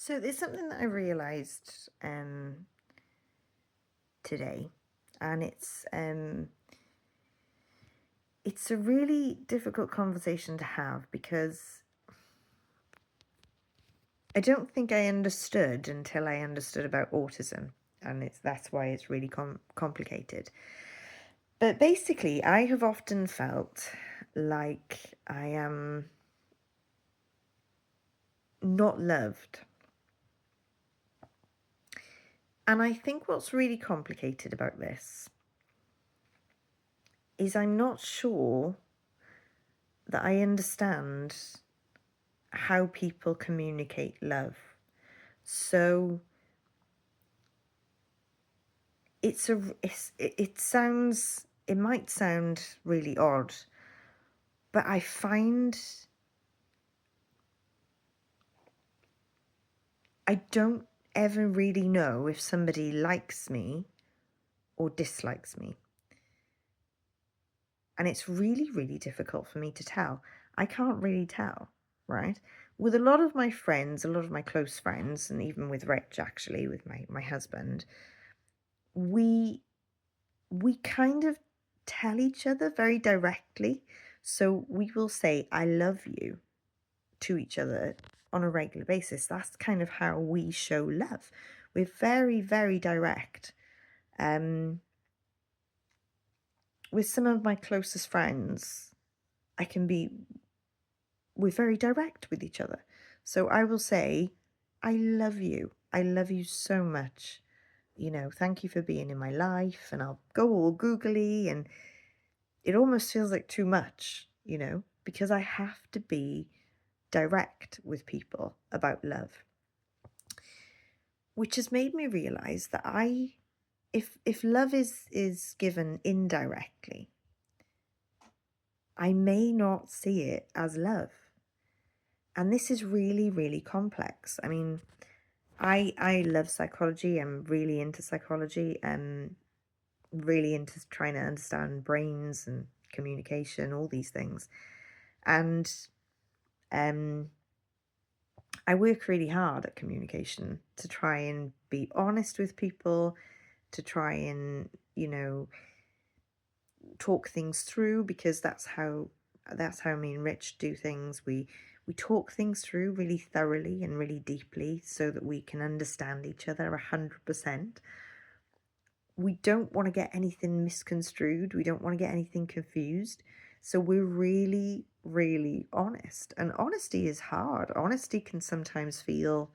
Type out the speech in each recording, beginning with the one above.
So there's something that I realized today, and it's a really difficult conversation to have because I don't think I understood until I understood about autism, and that's why it's really complicated. But basically, I have often felt like I am not loved. And I think what's really complicated about this is I'm not sure that I understand how people communicate love. So it might sound really odd, but I don't ever really know if somebody likes me or dislikes me. And it's really, really difficult for me to tell. I can't really tell, right? With a lot of my friends, a lot of my close friends, and even with Rich, actually, with my husband, we we kind of tell each other very directly. So we will say, I love you to each other on a regular basis. That's kind of how we show love. We're very, very direct. Um, with some of my closest friends, we're very direct with each other. So I will say, I love you. I love you so much. Thank you for being in my life. And I'll go all googly, and it almost feels like too much, because I have to be direct with people about love, which has made me realize that if love is given indirectly, I may not see it as love. And this is really, really complex. I mean, I love psychology. I'm really into psychology and really into trying to understand brains and communication, all these things. And I work really hard at communication to try and be honest with people, to try and, talk things through, because that's how me and Rich do things. We talk things through really thoroughly and really deeply so that we can understand each other 100%. We don't want to get anything misconstrued. We don't want to get anything confused. So we're really, really honest. And honesty is hard. Honesty can sometimes feel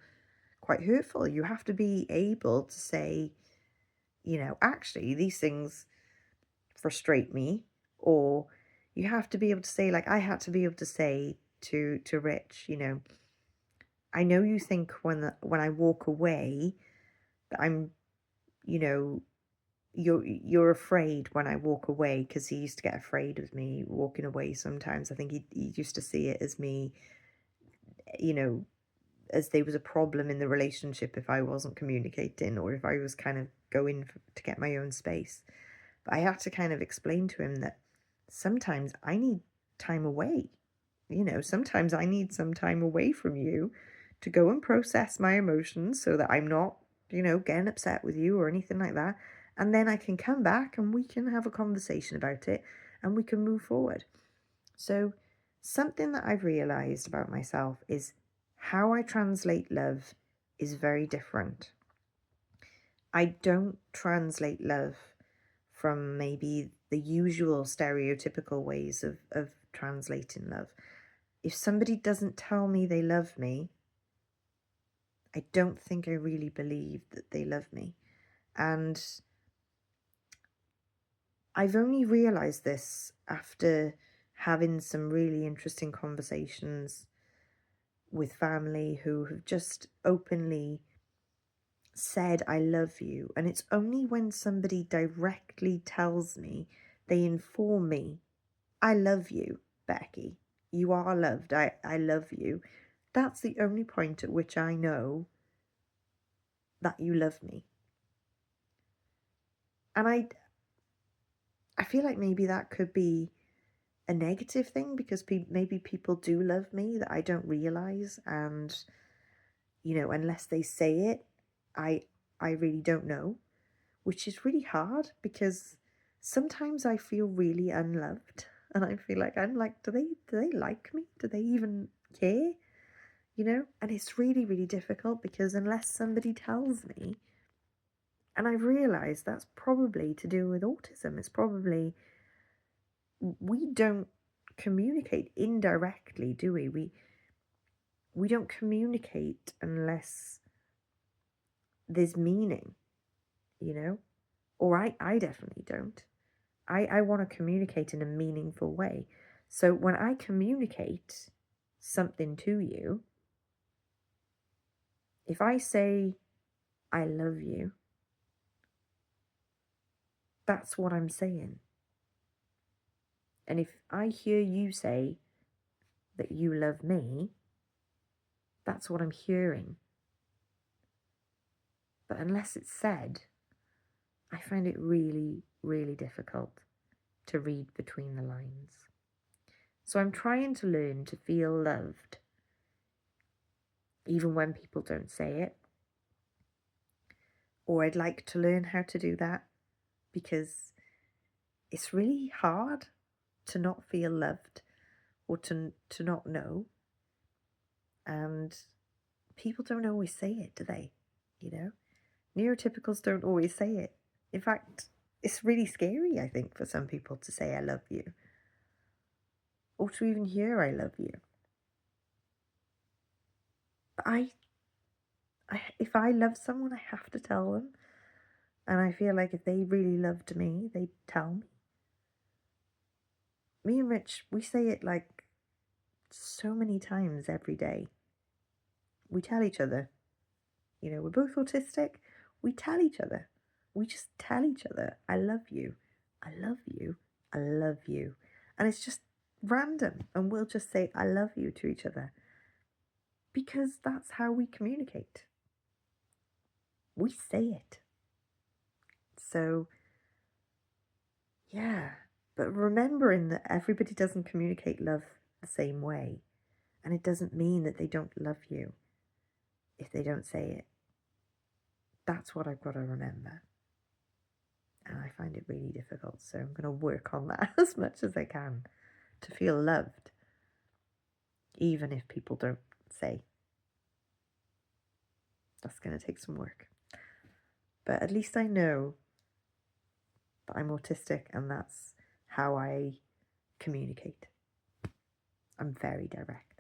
quite hurtful. You have to be able to say, actually, these things frustrate me, or you have to be able to say, like I had to be able to say to Rich, I know you think when I walk away that I'm, you know, you're afraid when I walk away, because he used to get afraid of me walking away sometimes. I think he used to see it as me, you know, as there was a problem in the relationship if I wasn't communicating, or if I was kind of going to get my own space. But I had to kind of explain to him that sometimes I need time away. Sometimes I need some time away from you to go and process my emotions so that I'm not, getting upset with you or anything like that. And then I can come back and we can have a conversation about it and we can move forward. So, something that I've realized about myself is how I translate love is very different. I don't translate love from maybe the usual stereotypical ways of translating love. If somebody doesn't tell me they love me, I don't think I really believe that they love me. And I've only realized this after having some really interesting conversations with family who have just openly said, I love you. And it's only when somebody directly tells me, they inform me, I love you, Becky. You are loved. I love you. That's the only point at which I know that you love me. And I feel like maybe that could be a negative thing, because maybe people do love me that I don't realize. And unless they say it, I really don't know, which is really hard because sometimes I feel really unloved and I feel like I'm like, do they like me? Do they even care? And it's really, really difficult because unless somebody tells me, and I've realized that's probably to do with autism, it's probably we don't communicate indirectly, do we? We don't communicate unless there's meaning, you know? Or I definitely don't. I want to communicate in a meaningful way. So when I communicate something to you, if I say, I love you, that's what I'm saying. And if I hear you say that you love me, that's what I'm hearing. But unless it's said, I find it really, really difficult to read between the lines. So I'm trying to learn to feel loved, even when people don't say it. Or I'd like to learn how to do that because it's really hard to not feel loved or to not know. And people don't always say it, do they? Neurotypicals don't always say it. In fact, it's really scary, I think, for some people to say I love you or to even hear I love you. But if I love someone, I have to tell them. And I feel like if they really loved me, they'd tell me. Me and Rich, we say it like so many times every day. We tell each other, we're both autistic. We tell each other. We just tell each other, I love you. I love you. I love you. And it's just random. And we'll just say, I love you to each other. Because that's how we communicate. We say it. So, yeah. But remembering that everybody doesn't communicate love the same way. And it doesn't mean that they don't love you if they don't say it. That's what I've got to remember. And I find it really difficult. So I'm going to work on that as much as I can to feel loved, even if people don't say. That's going to take some work. But at least I know that I'm autistic and that's how I communicate. I'm very direct.